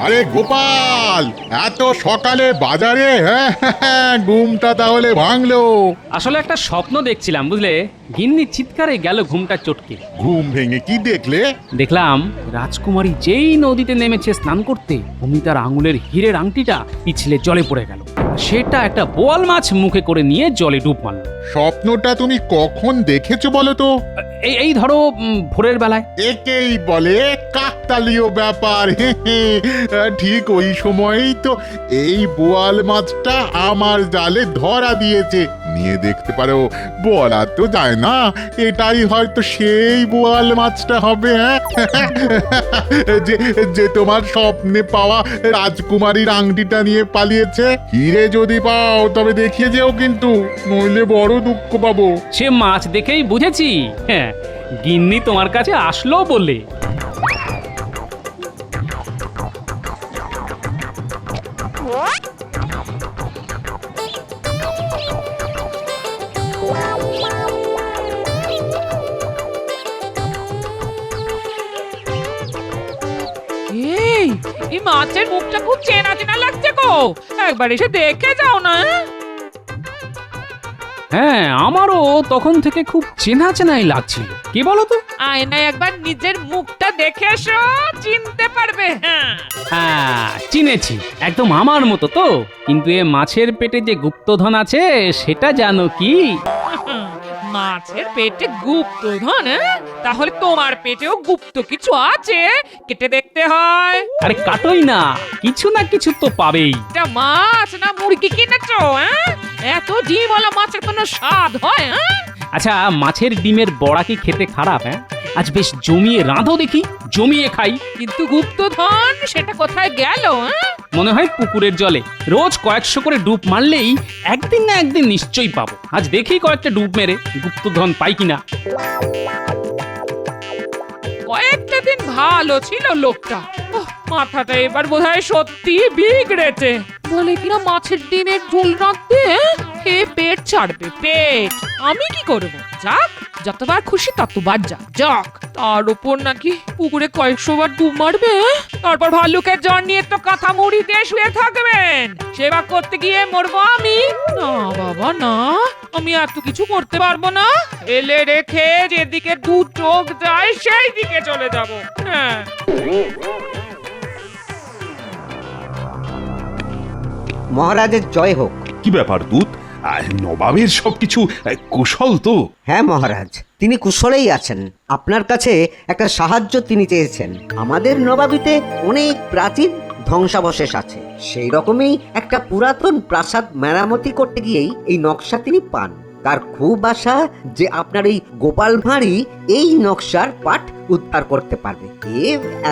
আরে গোপাল, এত সকালে বাজারে? হ্যাঁ, ঘুমটা তাহলে ভাঙলো? আসলে একটা স্বপ্ন দেখছিলাম বুঝলে, গিন্নি চিৎকারে গেল ঘুমটা চটকে। ঘুম ভেঙে কি দেখলে? দেখলাম রাজকুমারী যেই নদীতে নেমেছে স্নান করতে, অমনি তার আঙুলের হীরের আংটিটা পিছলে জলে পড়ে গেল। সেটা একটা বোয়াল মাছ মুখে করে নিয়ে জলে ডুব মারল। স্বপ্নটা তুমি কখন দেখেছো বলো তো? এই ধরো ভোরের বেলায়। একেই বলে কাকতালীয় ব্যাপার। ঠিক ওই সময়ই তো এই বোয়াল মাছটা আমার জালে ধরা দিয়েছে। নিয়ে দেখতে পারো, বলা তো যায় না, এটাই হয়তো সেই বোয়াল মাছটা হবে। হ্যাঁ, যে যে তোমার স্বপ্নে পাওয়া রাজকুমারীর আংটিটা নিয়ে পালিয়েছে। হিরে যদি পাও তবে দেখিয়ে যেও কিন্তু, নইলে বড় দুঃখ পাবো। সে মাছ দেখেই বুঝেছি। হ্যাঁ, গিন্নি তোমার কাছে আসলো বলে। এই মাছের মুখটা খুব চেনা চেনা লাগছে গো, একবার এসে দেখে যাও না। হ্যাঁ, আমারও তখন থেকে খুব চেনা চেনাই লাগছিল। কি বলো তো? আয়নায় একবার নিজের মুখটা দেখে এসো, চিনতে পারবে। হ্যাঁ, চিনেছি, একদম আমার মতো তো। কিন্তু এ মাছের পেটে যে গুপ্তধন আছে সেটা জানো কি? মাছের পেটে গুপ্তধন? তাহলে তোমার পেটেও গুপ্ত কিছু আছে, কেটে দেখতে হয়। আরে কাটোই না, কিছু না কিছু তো পাবেই। এটা মাছ না মুরগি কিনেছো? এত ডিমওয়ালা মাছের কোনো স্বাদ হয়? আচ্ছা, মাছের ডিমের বড়া কি খেতে খারাপ? হ্যাঁ, আজ বেশ জমিয়ে রাঁধো দেখি, জমিয়ে খাই। কিন্তু গুপ্তধন সেটা কোথায় গেল? মনে হয় পুকুরের জলে রোজ কয়েকশো করে ডুব মারলেই একদিন না একদিন নিশ্চয়ই পাবো। আজ দেখি কয়েকটা ডুব মেরে গুপ্তধন পাই কিনা। কয়েকটা দিন ভালো ছিল লোকটা, মাথাটা এবার বোধহয় সত্যি বিগড়েছে। বলে কিনা মাছের ডিমের ঝোল রাখতে খেয়ে পেট ছাড়বে, পেট। আমি কি করব? যাক, যতবার খুশি ততবার যাক। তার উপর নাকি পুকুরে কয়েকশো বার ডুব মারবে, তারপর ভাল্লুকের জ্বর নিয়ে তো কথা মুড়ি দিয়ে শুয়ে থাকবেন। সেবা করতে গিয়ে মরবো আমি? না বাবা না, আমি এত কিছু করতে পারবো না। এলে রেখে যেদিকে দু চোখ যায় সেই দিকে চলে যাব। হ্যাঁ, মহারাজের জয় হোক। কি ব্যাপার দূত, নবাবের সবকিছু কুশল তো? হ্যাঁ মহারাজ, তিনি কুশলেই আছেন। আপনার কাছে একটা সাহায্য তিনি চেয়েছেন। আমাদের নবাবিতে অনেক প্রাচীন ধ্বংসাবশেষ আছে, সেই রকমই একটা পুরাতন প্রাসাদ মেরামতি করতে গিয়েই এই নকশা তিনি পান। তার খুব আশা যে আপনার এই গোপাল ভাঁড়ই এই নকশার পাঠ উদ্ধার করতে পারবে।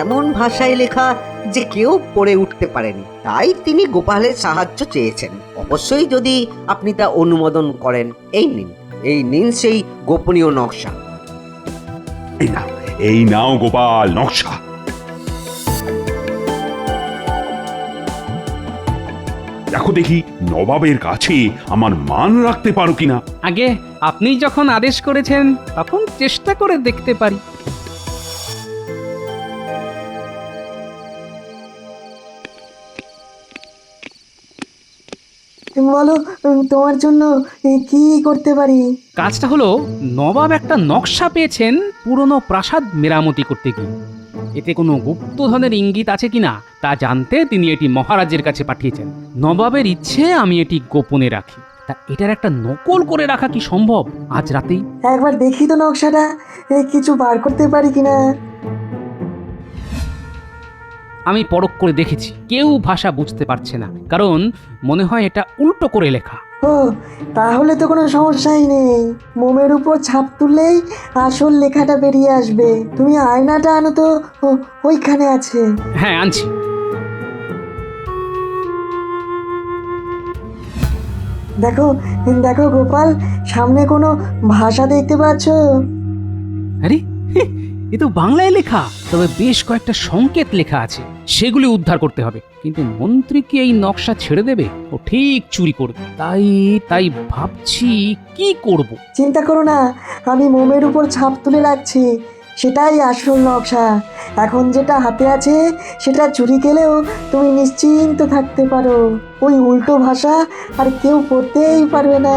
এমন ভাষায় লেখা যে কেউ পড়ে উঠতে পারেনি, তাই তিনি গোপালের সাহায্য চেয়েছেন। অবশ্যই যদি আপনি তা অনুমোদন করেন, এই নিন সেই গোপনীয় নকশা। এই নাও গোপাল নকশা। দেখো দেখি নবাবের কাছে আমার মান রাখতে পারো কিনা। আগে আপনি যখন আদেশ করেছেন তখন চেষ্টা করে দেখতে পারি। বলো, তোমার জন্য কি করতে পারি? কাজটা হলো, নবাব একটা নকশা পেয়েছেন পুরনো প্রাসাদ মেরামতি করতে গিয়ে। এতে কোনো গুপ্তধনের ইঙ্গিত আছে কিনা তা জানতে তিনি এটি মহারাজের কাছে পাঠিয়েছেন। নবাবের ইচ্ছে আমি এটি গোপনে রাখি। তা এটার একটা নকল করে রাখা কি সম্ভব আজ রাতেই? একবার দেখি তো নকশাটা, কিছু বার করতে পারি কিনা। আমি পরখ করে দেখেছি, কেউ ভাষা বুঝতে পারছে না, কারণ মনে হয় এটা উল্টো করে লেখা। ও, তাহলে তো কোনো সমস্যাই নেই। মোমের উপর ছাপ তুললেই আসল লেখাটা বেরিয়ে আসবে। তুমি আয়নাটা আনো তো, ওইখানে আছে। হ্যাঁ, আনছি। দেখো দেখো গোপাল, সামনে কোনো ভাষা দেখতে পাচ্ছ? আরে, এ তো বাংলায় লেখা, তবে বেশ কয়েকটা সংকেত লেখা আছে, সেগুলি উদ্ধার করতে হবে। কিন্তু মন্ত্রী কি এই নকশা ছেড়ে দেবে? ও ঠিক চুরি করবে। তাই ভাবছি কি করব। চিন্তা করো না, আমি মোমের উপর ছাপ তুলে রাখছি। সেটাই আসল নকশা। এখন যেটা হাতে আছে সেটা চুরি গেলেও তুমি নিশ্চিন্ত থাকতে পারো, ওই উল্টো ভাষা আর কেউ পড়তেই পারবে না।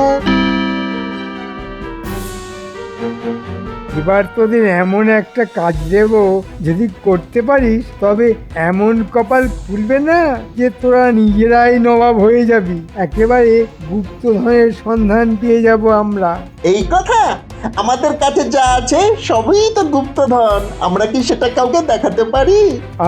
এবার তোদের এমন একটা কাজ দেব, যদি করতে পারিস তবে এমন কপাল খুলবে না যে তোরা নিজেরাই নবাব হয়ে যাবি। একেবারে গুপ্তধনের সন্ধান পেয়ে যাব আমরা। এই কথা, আমাদের কাছে যা আছে সবই তো গুপ্তধন, আমরা কি সেটা কাউকে দেখাতে পারি?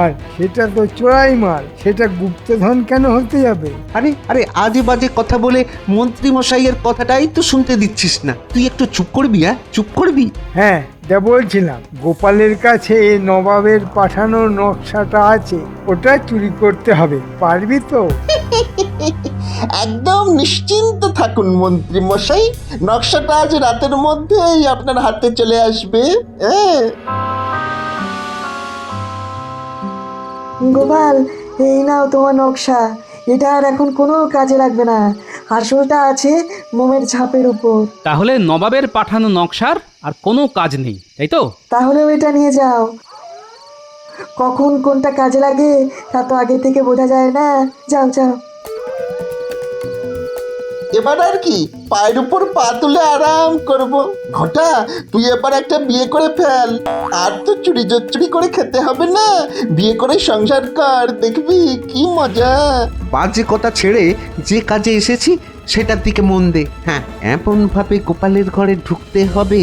আর সেটা তো চোরাই মাল, সেটা গুপ্তধন কেন হতে যাবে? আরে আরে আজে বাজে কথা বলে মন্ত্রী মশাইয়ের কথাটাই তো শুনতে দিচ্ছিস না। তুই একটু চুপ করবি, চুপ করবি। হ্যাঁ, যা বলছিলাম, গোপালের কাছে নবাবের পাঠানো নকশাটা আছে, ওটা চুরি করতে হবে। পারবি তো? একদম নিশ্চিন্ত থাকুন মন্ত্রী মশাই, নকশাটা আজ রাতের মধ্যেই আপনার হাতে চলে আসবে। হ্যাঁ, গোপাল, এই নাও তোমার নকশা। এটা আর এখন কোনো কাজে লাগবে না, আসলটা আছে মোমের ছাপের উপর। তাহলে নবাবের পাঠানো নকশার আর কোনো কাজ নেই, তাই তো? তাহলে ওইটা নিয়ে যাও। কখন কোনটা কাজে লাগে তা তো আগে থেকে বোঝা যায় না। যাও যাও। এবার আর কি, পায়ের উপর পা তুলে আরাম করব। ঘটা, তুই এবার একটা বিয়ে করে ফেল, আর তো চুরি চুরি করে খেতে হবে না। বিয়ে করে সংসার কর, দেখবি কি মজা। বাজে কথা ছেড়ে যে কাজে এসেছি সেটার দিকে মন দে। হ্যাঁ, এমন ভাবে গোপালের ঘরে ঢুকতে হবে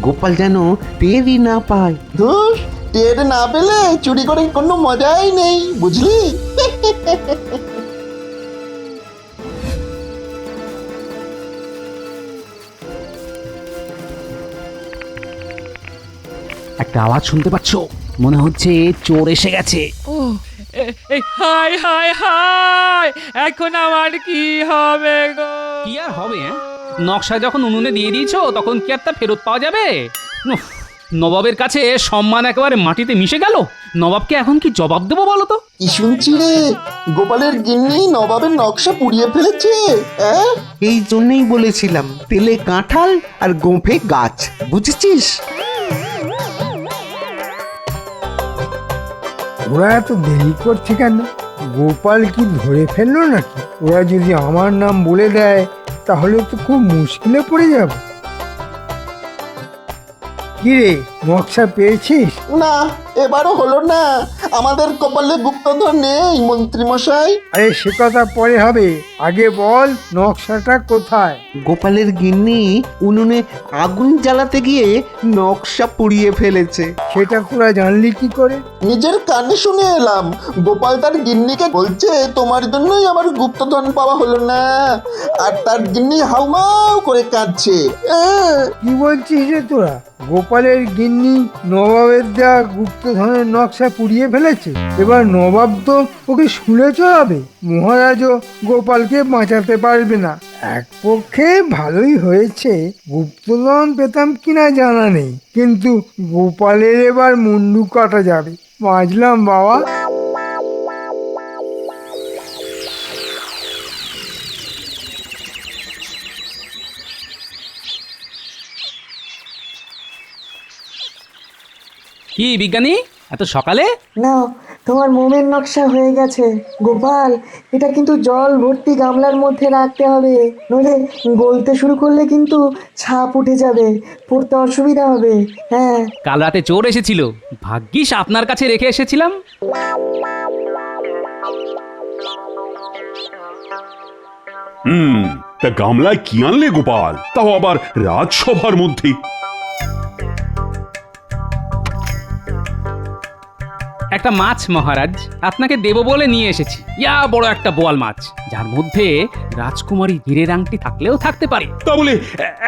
গোপাল যেন টেরই না পায়। ধুস, টের না পেলে চুরি করে কোনো মজাই নেই, বুঝলি? একটা আওয়াজ শুনতে পাচ্ছ? মনে হচ্ছে চোর এসে গেছে। ও এই হাই হাই হাই, এখন আমার কি হবে গো? কি আর হবে? নকশা যখন উনুনে দিয়ে দিয়েছো তখন কি আর তা ফেরত পাওয়া যাবে? উফ, নবাবের কাছে সম্মান একেবারে মাটিতে মিশে গেল। নবাবকে এখন কি জবাব দেবো বলো তো? কি শুনছি রে, গোপালের গিন্নি নবাবের নকশা পুড়িয়ে ফেলেছে? হ্যাঁ, এই জন্যই বলেছিলাম তেলে কাঁঠাল আর গোঁফে গাছ, বুঝেছিস? ওরা এত দেরি করছে কেন? গোপাল কি ধরে ফেললো নাকি? ওরা যদি আমার নাম বলে দেয় তাহলে তো খুব মুশকিলে পড়ে যাব। কি রে, নকশা পেয়েছিস? না, এবারও হলো না। আমাদের কপালে গুপ্তধন নেই মন্ত্রী মশাই। আরে সে কথা পরে হবে, আগে বল নকশাটা কোথায়? গোপালের গিন্নি উনুনে আগুন জ্বালাতে গিয়ে নকশা পুড়িয়ে ফেলেছে। সেটা তোরা জানলি কি করে? নিজের কানে শুনে এলাম, গোপাল তার গিন্নিকে বলছে তোমার জন্যই আমার গুপ্তধন পাওয়া হলো না, আর তার গিন্নি হাউমাউ করে কাঁদছে। কি বলছিস রে তোরা? গোপালের গিন্নি নবাবের দেওয়া গুপ্তধনের নকশা পুড়িয়ে ফেলেছে? এবার নবাব তো ওকে শুলে চড়াবে। মহারাজও গোপালকে বাঁচাতে পারবে না। এক পক্ষে ভালোই হয়েছে, গুপ্তধন পেতাম কিনা জানা নেই, কিন্তু গোপালের এবার মুন্ডু কাটা যাবে। বাঁচলাম বাবা। কি বিজ্ঞানী, এত সকালে? নাও, তোমার মোমের নকশা হয়ে গেছে। গোপাল, এটা কিন্তু জল ভর্তি গামলার মধ্যে রাখতে হবে, নইলে গলতে শুরু করলে কিন্তু ছাপ উঠে যাবে, পড়তে অসুবিধা হবে। হ্যাঁ, কাল রাতে চোর এসেছিল, ভাগ্যিস আপনার কাছে রেখে এসেছিলাম। তা গামলায় কি আনলে গোপাল, তাও আবার রাজসভার মধ্যে? একটা মাছ মহারাজ, আপনাকে দেব বলে নিয়ে এসেছি। ইয়া বড় একটা বোয়াল মাছ, যার মধ্যে রাজকুমারী হীরের আংটি থাকলেও থাকতে পারে। তা বলে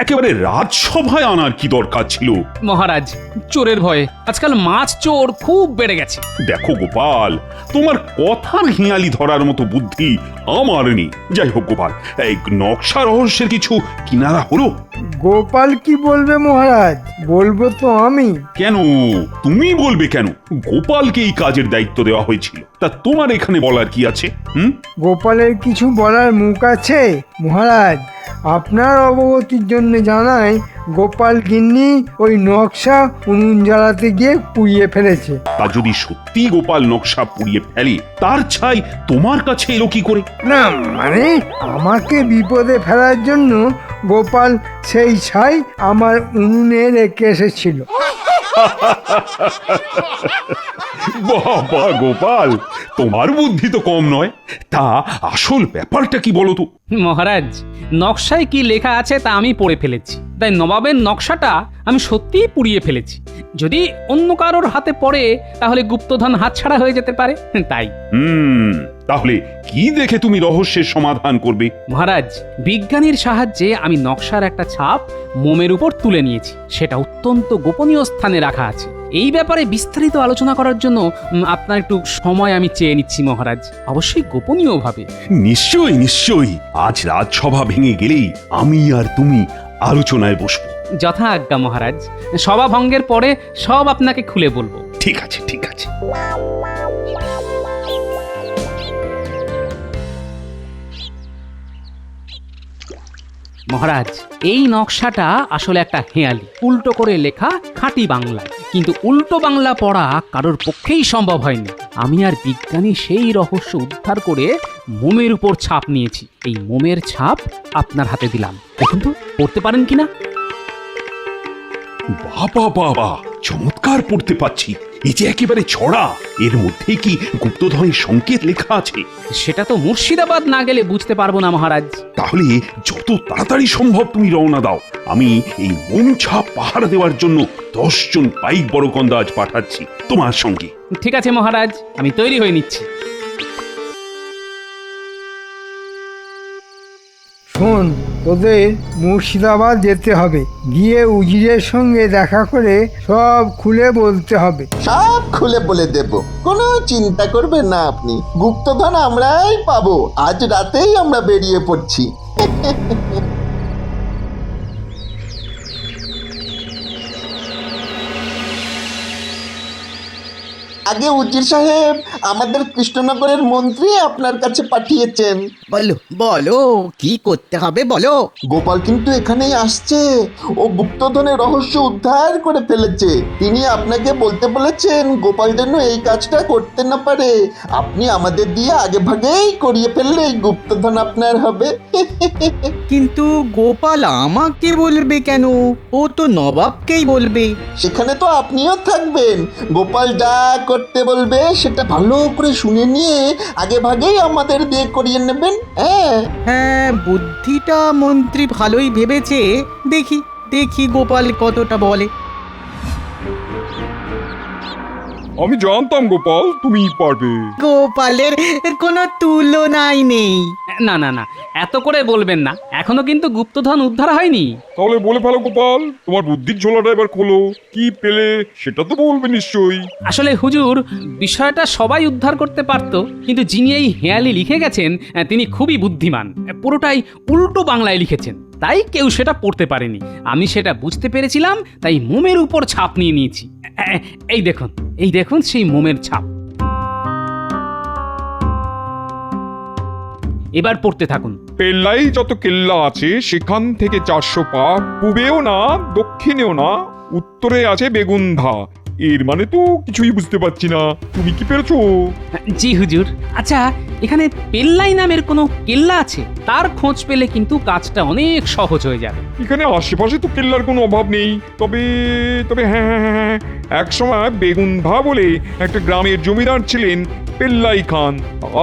একেবারে রাজসভায় আনার কি দরকার ছিল? মহারাজ, চোরের ভয়ে আজকাল মাছ চোর খুব বেড়ে গেছে। দেখো গোপাল, তোমার কথার হিয়ালি ধরার মতো বুদ্ধি আমার নেই। যাই হোক গোপাল, এই নকশা রহস্যের কিছু কিনারা হলো? গোপাল কি বলবে মহারাজ? বলবো তো আমি। কেন তুমি বলবে কেন? গোপালকে এই কাজের দায়িত্ব দেওয়া হয়েছিল। তা তোমার এখানে বলার কি আছে? গোপালের কিছু বলার মুখ আছে মহারাজ? আপনার অবগতির জন্য জানাই, গোপাল গিন্নি ওই নকশা উনুন জ্বালাতে গিয়ে পুড়িয়ে ফেলেছে। তা যদি সত্যি গোপাল নকশা পুড়িয়ে ফেলে, তার ছাই তোমার কাছে এলো কি করে? না মানে, আমাকে বিপদে ফেলার জন্য গোপাল সেই ছাই আমার উনুনে রেখে এসেছিল। বাবা গোপাল, তোমার বুদ্ধি তো কম নয়। তা আসল ব্যাপারটা কি বলো তো? মহারাজ, নকশায় কি লেখা আছে তা আমি পড়ে ফেলেছি, তাই নবাবের নকশাটা আমি সত্যিই পুড়িয়ে ফেলেছি। যদি অন্য কারোর হাতে পড়ে তাহলে গুপ্তধন হাতছাড়া হয়ে যেতে পারে, তাই। তাহলে কি দেখে তুমি রহস্যের সমাধান করবে? মহারাজ, বিজ্ঞানীর সাহায্যে আমি নকশার একটা ছাপ মোমের উপর তুলে নিয়েছি। সেটা অত্যন্ত গোপনীয় স্থানে রাখা আছে। এই ব্যাপারে বিস্তারিত আলোচনা করার জন্য আপনার একটু সময় আমি চেয়ে নিচ্ছি মহারাজ, অবশ্যই গোপনীয়ভাবে। নিশ্চয়ই নিশ্চয়ই, আজ রাজসভা ভেঙে গেলেই আমি আর তুমি আলোচনায় বসবো। যথা আজ্ঞা মহারাজ, সভা ভঙ্গের পরে সব আপনাকে খুলে বলবো। ঠিক আছে, ঠিক আছে। মহারাজ, এই নকশাটা আসলে একটা হেঁয়ালি, উল্টো করে লেখা খাঁটি বাংলা, কিন্তু উল্টো বাংলা পড়া কারোর পক্ষেই সম্ভব হয়নি। আমি আর বিজ্ঞানী সেই রহস্য উদ্ধার করে মোমের উপর ছাপ নিয়েছি। এই মোমের ছাপ আপনার হাতে দিলাম, দেখুন তো পড়তে পারেন কিনা। বাবা বাবা, চমৎকার পড়তে পাচ্ছি। এই যে একেবারে ছড়া, এর মধ্যে কি গুপ্তধনের সংকেত লেখা আছে? সেটা তো মুর্শিদাবাদ না গেলে বুঝতে পারবো না মহারাজ। তাহলে যত তাড়াতাড়ি সম্ভব তুমি রওনা দাও। আমি এই মোম ছাপ পাহারা দেওয়ার জন্য 10 জন পাইক বড়কন্দা আজ পাঠাচ্ছি তোমার সঙ্গে। ঠিক আছে মহারাজ, আমি তৈরি হয়ে নিচ্ছি। শোন, তোদের মুর্শিদাবাদ যেতে হবে, গিয়ে উজিরের সঙ্গে দেখা করে সব খুলে বলতে হবে। সব খুলে বলে দেব, কোনো চিন্তা করবেন না আপনি। গুপ্তধন আমরাই পাবো। আজ রাতেই আমরা বেরিয়ে পড়ছি। আগে উজির সাহেব, আমাদের কৃষ্ণনগরের মন্ত্রী আপনার কাছে পাঠিয়েছেন। বলো বলো, কি করতে হবে বলো। গোপাল কিন্তু এখানেই আসছে। ও গুপ্তধনের রহস্য উদ্ধার করে ফেলেছে। তিনি আপনাকে বলতে বলেছেন গোপাল যেন এই কাজটা করতে না পারে। আপনি আমাদের দিয়ে আগে ভাগেই করিয়ে ফেললে এই গুপ্তধন আপনার হবে। কিন্তু গোপাল আমাকে বলবে কেন? ও তো নবাবকেই বলবে। সেখানে তো আপনিও থাকবেন। গোপাল যা করতে বলবে সেটা ভালো করে শুনে নিয়ে আগে ভাগেই আমাদের দিয়ে করিয়ে নেবেন। হ্যাঁ, বুদ্ধিটা মন্ত্রী ভালোই ভেবেছে। দেখি দেখি গোপাল কতটা বলে। আমি জানতাম গোপাল তুমি পারবে। গোপালের কোনো তুলনাই নেই। না না না, এত করে বলবেন না, এখনো কিন্তু গুপ্তধন উদ্ধার হয়নি। তাহলে বলে ফেলো গোপাল, তোমার বুদ্ধির ঝোলাটা এবার খোলো। কি পেলে সেটা তো বলবে নিশ্চয়ই। আসলে হুজুর, বিষয়টা সবাই উদ্ধার করতে পারতো, কিন্তু যিনি এই হেয়ালি লিখে গেছেন তিনি খুবই বুদ্ধিমান। পুরোটাই উল্টো বাংলায় লিখেছেন, তাই কেউ সেটা পড়তে পারেনি। আমি সেটা বুঝতে পেরেছিলাম, তাই মোমের উপর ছাপ নিয়ে নিয়েছি। এই দেখুন, এই দেখুন সেই মোমের ছাপ। এবার পড়তে থাকুন। পেল্লাই যত কেল্লা আছে সেখান থেকে 400 পা, পূবেও না দক্ষিণেও না, উত্তরে আছে বেগুনধা। এর মানে তো কিছুই বুঝতে পারছি না, তুমি কি পেরেছো? জি হুজুর। আচ্ছা, এখানে পেল্লাই নামের কোনো কেল্লা আছে? তার খোঁজ পেলে কিন্তু কাজটা অনেক সহজ হয়ে যাবে। এখানে আশেপাশে তো কেল্লার কোনো অভাব নেই। তবে তবে হ্যাঁ হ্যাঁ হ্যাঁ, এক সময় বেগুনধা বলে একটা গ্রামের জমিদার ছিলেন পেল্লাই খান।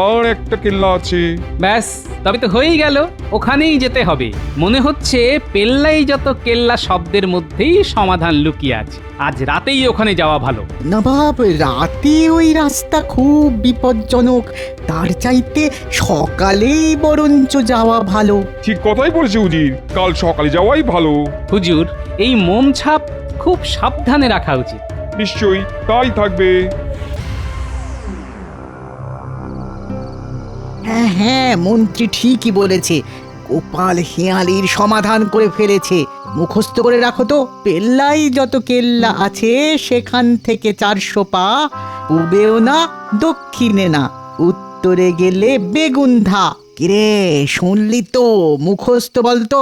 আর একটা কেল্লা আছে। ব্যাস, তবে তো হয়েই গেল। ওখানেই যেতে হবে। মনে হচ্ছে পেল্লাই যত কেল্লা শব্দের মধ্যেই সমাধান লুকিয়ে আছে। আজ রাতেই ওখানে যাওয়া ভালো। নবাব, রাতে ওই রাস্তা খুব বিপজ্জনক। তার চাইতে সকালেই বরঞ্চ যাওয়া ভালো। ঠিক কথাই বলেছে উজির, কাল সকালে যাওয়াই ভালো। হুজুর, এই মোম ছাপ খুব সাবধানে রাখা উচিত। নিশ্চয়ই তাই থাকবে। হ্যাঁ হ্যাঁ, মন্ত্রী ঠিকই বলেছে। গোপাল হেয়ালির সমাধান করে ফেলেছে। মুখস্থ করে রাখো তো, পেল্লাই যত কেল্লা আছে সেখান থেকে 400 পা, পূবেও না দক্ষিণে না, উত্তরে গেলে বেগুন্ধা। কিরে শুনলি তো? মুখস্থ বলতো।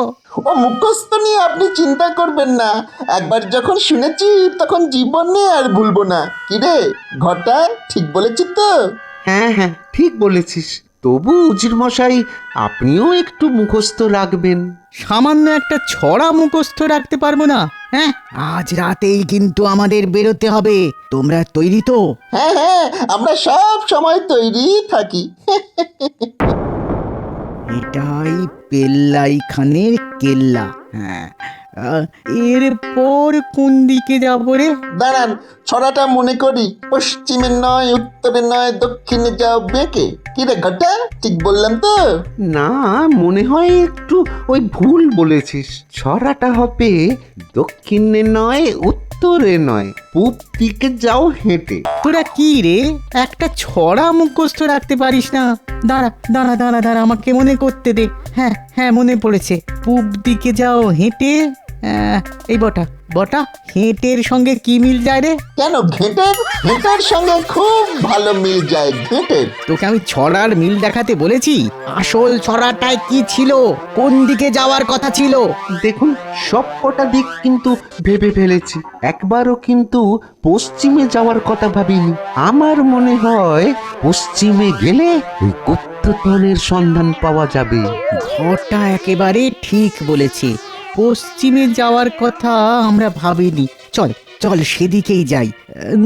ও মুখস্থ নিয়ে আপনি চিন্তা করবেন না, একবার যখন শুনেছি তখন জীবনে আর ভুলবো না। কিরে ঘটা, ঠিক বলেছি তো? হ্যাঁ হ্যাঁ, ঠিক বলেছিস। তবু উজির মশাই, আপনিও একটু মুখস্থ রাখবেন। সামান্য একটা ছড়া মুখস্থ রাখতে পারবো না? হ্যাঁ, আজ রাতেই কিন্তু আমাদের বেরোতে হবে। তোমরা তৈরি তো? হ্যাঁ হ্যাঁ, আমরা সব সময় তৈরি থাকি। এটাই পেল্লাই খানের কেল্লা। হ্যাঁ, এরপর কোন দিকে যাবো রে? দাঁড়ান, ছড়াটা মনে করি। পশ্চিমে নয়, উত্তরে নয়, দক্ষিণে যাও বেঁকে। কিরে ঘটা, ঠিক বললাম তো? না, মনে হয় একটু ওই ভুল বলেছিস। ছড়াটা হবে দক্ষিণে নয়, উত্তরে নয়, পূব দিকে যাও হেঁটে। তোরা কি রে, একটা ছড়া মুখস্থ রাখতে পারিস না? দাঁড়া দাঁড়া দাঁড়া দাঁড়া, আমাকে মনে করতে দে। হ্যাঁ হ্যাঁ, মনে পড়েছে। পূব দিকে যাও হেঁটে। এই বটা বটা, হেঁটের সঙ্গে কি মিল যায় রে? কেন ঘেঁটের? ঘেঁটের সঙ্গে খুব ভালো মিল যায় ঘেঁটের। তোকে আমি ছড়ার মিল দেখাতে বলেছি? আসল ছড়াটায় কি ছিল? কোন দিকে যাওয়ার কথা ছিল? দেখুন, সব কটা দিক কিন্তু ভেবে ফেলেছি, একবারও কিন্তু পশ্চিমে যাওয়ার কথা ভাবিনি। আমার মনে হয় পশ্চিমে গেলে ওই গুপ্তধনের সন্ধান পাওয়া যাবে। ঘরটা একেবারে ঠিক বলেছে, পশ্চিমে যাওয়ার কথা আমরা ভাবিনি। চল চল, সেদিকেই যাই,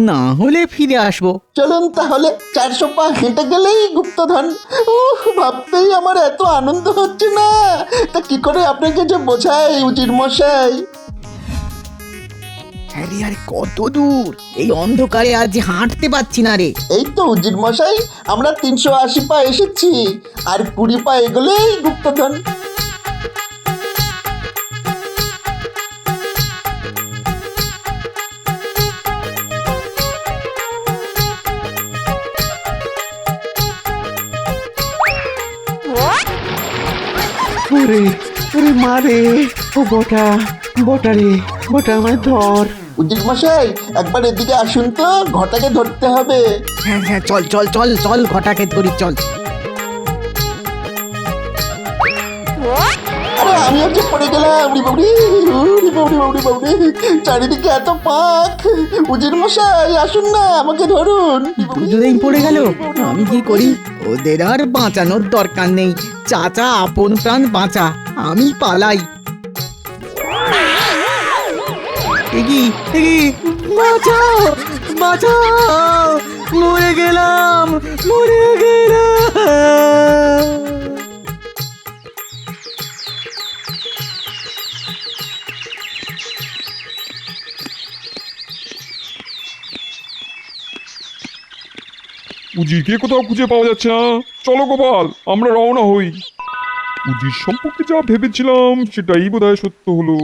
না হলে ফিরে আসবো। চলুন তাহলে, 400 পা হেঁটে গেলেই গুপ্তধন। ভাবতেই আমার এত আনন্দ হচ্ছে না, তা কি করে আপনাকে যে বোঝাই উজির মশাই। আরে আরে, কত দূর! এই অন্ধকারে আজ হাঁটতে পারছি না রে। এই তো উজির মশাই, আমরা 380 পা এসেছি, আর 20 পা এগোলেই গুপ্তধন। ওরে ওরে মারে, ও বটা বটা রে, বটা আমায় ধর। উজির মশাই, একবার এদিকে আসুন তো, ঘটাকে ধরতে হবে। হ্যাঁ হ্যাঁ, চল চল চল চল, ঘটাকে ধরি, চল। আরে আমিও যে পড়ে গেলাম, উড়ি বাউরি, উড়ি বাউরি বাউরি বাউরি, চারিদিকে এত পাক। উজির মশাই আসুন না, আমাকে ধরুন। দুজনেই পড়ে গেল, আমি কি করি? ওদের আর বাঁচানোর দরকার নেই। চাচা আপন প্রাণ বাঁচা, আমি পালাই। এগি এগি, বাঁচাও বাঁচাও, মরে গেলাম মরে গেলাম। উজিরকে কোথাও খুঁজে পাওয়া যাচ্ছে না। চলো গোপাল, আমরা রওনা হই। উজির সম্পর্কে যা ভেবেছিলাম সেটাই বোধহয় সত্য হলো।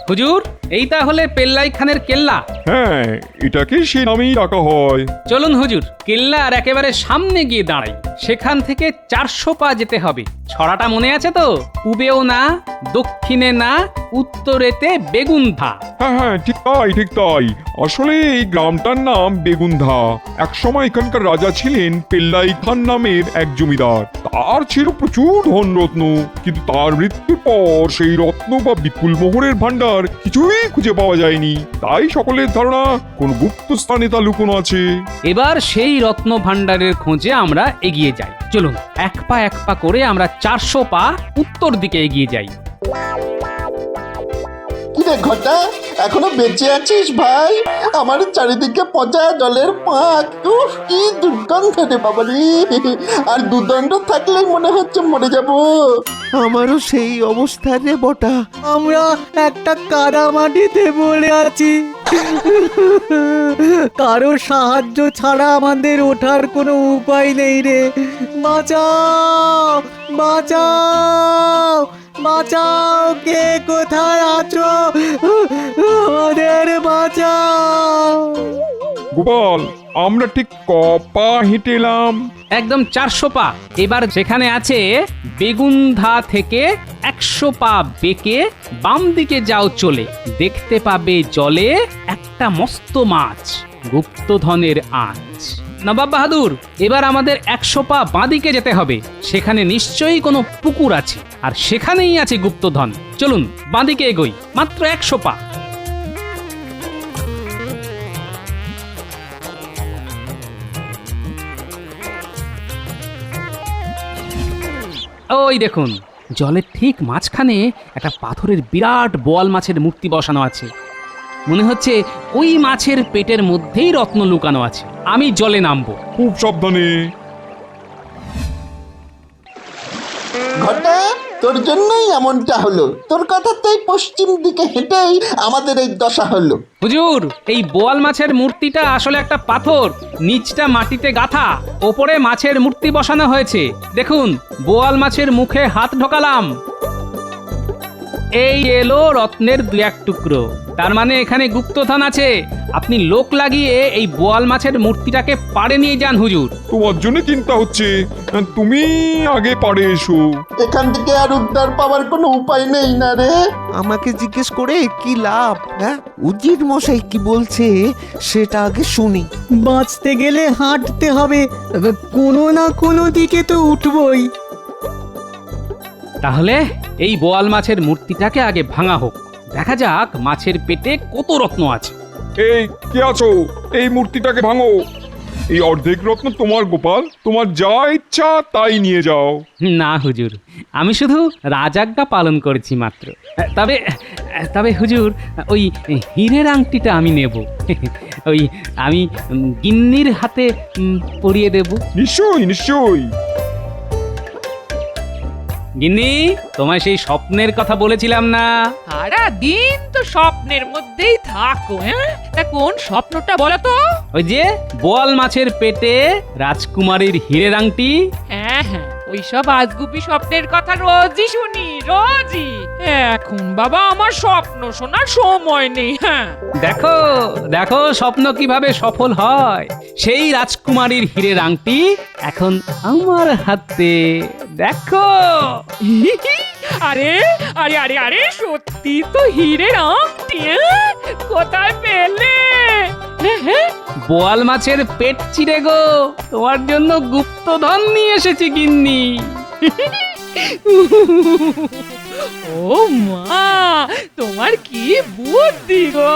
হুজুর, এই তাহলে পেল্লাই খানের কেল্লা। হ্যাঁ, এটাকে সে নামেই ডাকা হয়। চলুন হুজুর, কেল্লার একেবারে সামনে গিয়ে দাঁড়াই। সেখান থেকে 400 পা যেতে হবে। ছড়াটা মনে আছে তো? পূবেও না, দক্ষিণে না, উত্তরেতে বেগুন্ধা। হ্যাঁ হ্যাঁ, ঠিক তাই ঠিক তাই। আসলে এই গ্রামটার নাম বেগুন্ধা। একসময় এখানকার রাজা ছিলেন পেল্লাই খান নামের এক জমিদার। তার ছিল প্রচুর ধনরত্ন, কিন্তু তার মৃত্যুর পর সেই রত্ন বা বিপুল মোহরের ভান্ডার কিছুই খুঁজে পাওয়া যায়নি। তাই সকলের ধারণা কোন গুপ্ত স্থানে তা লুকোনো আছে। এবার সেই রত্ন ভাণ্ডারের খোঁজে আমরা এগিয়ে যাই। চলুন, এক পা করে আমরা 400 পা উত্তর দিকে এগিয়ে যাই। কিরে ঘটা, এখনো বেঁচে আছিস ভাই? আমার চারিদিকে পচা জলের পাক। উফ, কি দুর্গন্ধ রে বাবা রে! আর দুদণ্ড থাকলেই মনে হচ্ছে মরে যাব। আমারও সেই অবস্থা রে বটা। আমরা একটা কাদা মাটিতে পড়ে আছি, কারো সাহায্য ছাড়া আমাদের ওঠার কোনো উপায় নেই রে। বাঁচাও বাঁচাও বাঁচাও, কে কোথায় আছো? আমাদের বাঁচাও। গোপাল, আমরা ঠিক কপা হেঁটে এলাম? একদম 400 পা। এবার যেখানে আছে বেগুন্ধা থেকে 100 পা বেঁকে বাম দিকে যাও চলে, দেখতে পাবে জলে একটা মস্ত মাছ। গুপ্তধনের আঁচ। নবাব বাহাদুর, এবার আমাদের 100 পা বাঁদিকে যেতে হবে। সেখানে নিশ্চয়ই কোনো পুকুর আছে, আর সেখানেই আছে গুপ্তধন। চলুন বাঁদিকে এগোই, মাত্র 100 পা। ওই দেখুন, জলের ঠিক মাঝখানে একটা পাথরের বিরাট বোয়াল মাছের মূর্তি বসানো আছে। মনে হচ্ছে ওই মাছের পেটের মধ্যেই রত্ন লুকানো আছে। আমি জলে নামবো। খুব সাবধানে। ঘটা, তোর জন্যই এমনটা হলো। তোর কথাতেই পশ্চিম দিকে হেঁটেই আমাদের এই দশা হলো। হুজুর, এই বোয়াল মাছের মূর্তিটা আসলে একটা পাথর, নিচটা মাটিতে গাঁথা, ওপরে মাছের মূর্তি বসানো হয়েছে। দেখুন, বোয়াল মাছের মুখে হাত ঢোকালাম, এই এলো রত্নের 2-1 টুকরো। তার মানে এখানে গুপ্তধন আছে। আপনি লোক লাগিয়ে এই বোয়াল মাছের মূর্তিটাকে পাড়ে নিয়ে যান হুজুর। তোমার জন্য চিন্তা হচ্ছে, তুমি আগে পারে এসো। এখান থেকে আর উদ্ধার পাওয়ার কোনো উপায় নেই না রে। আমাকে জিজ্ঞেস করে কি লাভ? হ্যাঁ, উজির মশাই কি বলছে সেটা আগে শুনি। বাঁচতে গেলে হাঁটতে হবে, কোনো না কোনো দিকে তো উঠবই। তাহলে এই বোয়াল মাছের মূর্তিটাকে আগে ভাঙা হোক, দেখা যাক মাছের পেটে কত রত্ন আছে। এই কে আছো? এই মূর্তিটাকে ভাঙো। এই অর্ধেক রত্ন তোমার গোপাল, তোমার যা ইচ্ছা তাই নিয়ে যাও। না হুজুর, আমি শুধু রাজাজ্ঞা পালন করেছি মাত্র। তবে তবে হুজুর, ওই হীরের আংটিটা আমি নেব। ওই আমি গিন্নির হাতে পরিয়ে দেব। নিশ্চয়ই নিশ্চয়ই। গিন্নি, তোমায় সেই স্বপ্নের কথা বলেছিলাম না? সারা দিন তো স্বপ্নের মধ্যেই থাকো। হ্যাঁ, তা কোন স্বপ্নটা বলো তো? ওই যে বোয়াল মাছের পেটে রাজকুমারীর হীরের আংটি। হ্যাঁ হ্যাঁ, ওইসব আজগুবি স্বপ্নের কথা রোজই শুনি, রোজই। এখন বাবা আমার স্বপ্ন শোনার সময় নেই। হ্যাঁ, দেখো দেখো স্বপ্ন কিভাবে সফল হয়। সেই রাজকুমারীর হীরের আংটি এখন আমার হাতে, দেখো। আরে আরে আরে আরে, সত্যি তো হীরের আংটি। কোথায় পেলে? বোয়াল মাছের পেট চিরে গো, তোমার জন্য গুপ্তধন নিয়ে এসেছি গিন্নি। ও মা, তোমার কি বুদ্ধি গো!